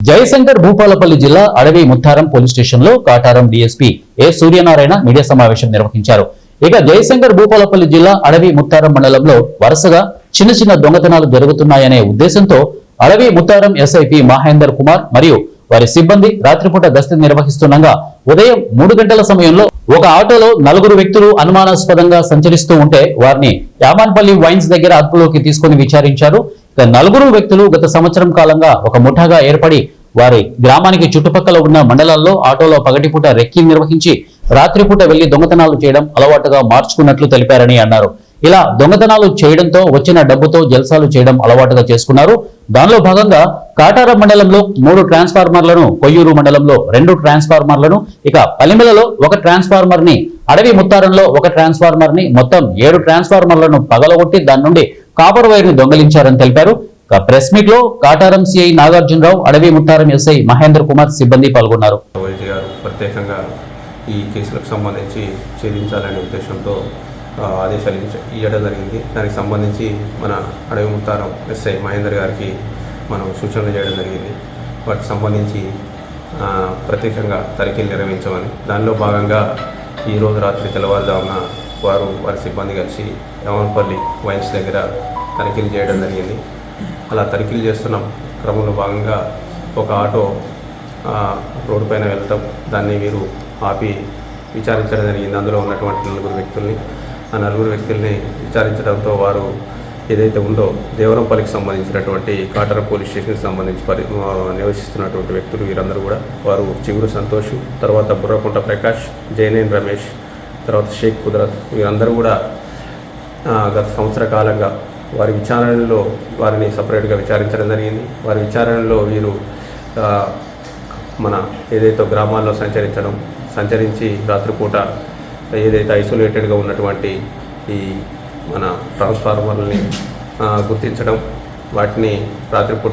జయశంకర్ భూపాలపల్లి జిల్లా అడవి Muttaram police station లో కాటారం డీఎస్పీ ఏ సూర్యనారాయణ మీడియా సమావేశం నిర్వహించారు. ఇక జయశంకర్ భూపాలపల్లి జిల్లా అడవి ముత్తారం మండలంలో వరుసగా చిన్న చిన్న దొంగతనాలు జరుగుతున్నాయనే ఉద్దేశంతో అడవి ముత్తారం ఎస్ఐపి మహేందర్ కుమార్ మరియు వారి సిబ్బంది రాత్రిపూట గస్తీ నిర్వహిస్తుండగా ఉదయం 3 గంటల సమయంలో ఒక ఆటోలో 4 వ్యక్తులు అనుమానాస్పదంగా సంచరిస్తూ ఉంటే వారిని యామాన్పల్లి వైన్స్ దగ్గర అదుపులోకి తీసుకుని విచారించారు. 4 వ్యక్తులు గత సంవత్సరం కాలంగా ఒక ముఠాగా ఏర్పడి వారి గ్రామానికి చుట్టుపక్కల ఉన్న మండలాల్లో ఆటోలో పగటిపూట రెక్కీ నిర్వహించి రాత్రిపూట వెళ్లి దొంగతనాలు చేయడం అలవాటుగా మార్చుకున్నట్లు తెలిపారని అన్నారు. ఇలా దొంగతనాలు చేయడంతో వచ్చిన డబ్బుతో జల్సాలు చేయడం అలవాటుగా చేసుకున్నారు. దానిలో భాగంగా కాటారం మండలంలో 3 ట్రాన్స్ఫార్మర్లను, కొయ్యూరు మండలంలో 2 ట్రాన్స్ఫార్మర్లను, ఇక పలిమిలలో 1 ట్రాన్స్ఫార్మర్ ని, అడవి ముత్తారంలో 1 ట్రాన్స్ఫార్మర్ ని, మొత్తం 7 ట్రాన్స్ఫార్మర్లను పగలగొట్టి దాని నుండి కాపర్ వైర్ ని దొంగలించారని తెలిపారు. ప్రెస్ మీట్ లో కాటారం సిఐ నాగార్జునరావు, అడవి ముత్తారం ఎస్ఐ మహేందర్ కుమార్ సిబ్బంది పాల్గొన్నారు. ప్రత్యేకంగా ఈ కేసులకు సంబంధించి ఛేదించాలనే ఉద్దేశంతో ఆదేశాలు ఇవ్వడం జరిగింది. దానికి సంబంధించి మన అడవి ముత్తారం ఎస్ఐ మహేందర్ గారికి మనం సూచనలు చేయడం జరిగింది. వాటికి సంబంధించి ప్రత్యేకంగా తనిఖీలు నిర్వహించమని, దానిలో భాగంగా ఈరోజు రాత్రి తెల్లవారుజామున వారి సిబ్బంది కలిసి యామన్పల్లి వైన్స్ దగ్గర తనిఖీలు చేయడం జరిగింది. అలా తనిఖీలు చేస్తున్న క్రమంలో భాగంగా ఒక ఆటో రోడ్డు పైన వెళ్ళటం, దాన్ని వీరు ఆపి విచారించడం జరిగింది. అందులో ఉన్నటువంటి 4 వ్యక్తుల్ని, ఆ 4 వ్యక్తుల్ని విచారించడంతో వారు ఏదైతే ఉందో దేవరంపల్లికి సంబంధించినటువంటి కాటారం పోలీస్ స్టేషన్కి సంబంధించి నివసిస్తున్నటువంటి వ్యక్తులు వీరందరూ కూడా వారు చిగురు సంతోష్, తర్వాత బుర్రకుంట ప్రకాష్, జైనేన్ రమేష్, తర్వాత షేక్ కుదరత్, వీరందరూ కూడా గత సంవత్సర కాలంగా వారి విచారణలో వారిని సపరేట్గా విచారించడం జరిగింది. వారి విచారణలో వీరు మన ఏదైతే గ్రామాల్లో సంచరించి రాత్రిపూట ఏదైతే ఐసోలేటెడ్గా ఉన్నటువంటి ఈ మన ట్రాన్స్ఫార్మర్లని గుర్తించడం, వాటిని రాత్రిపూట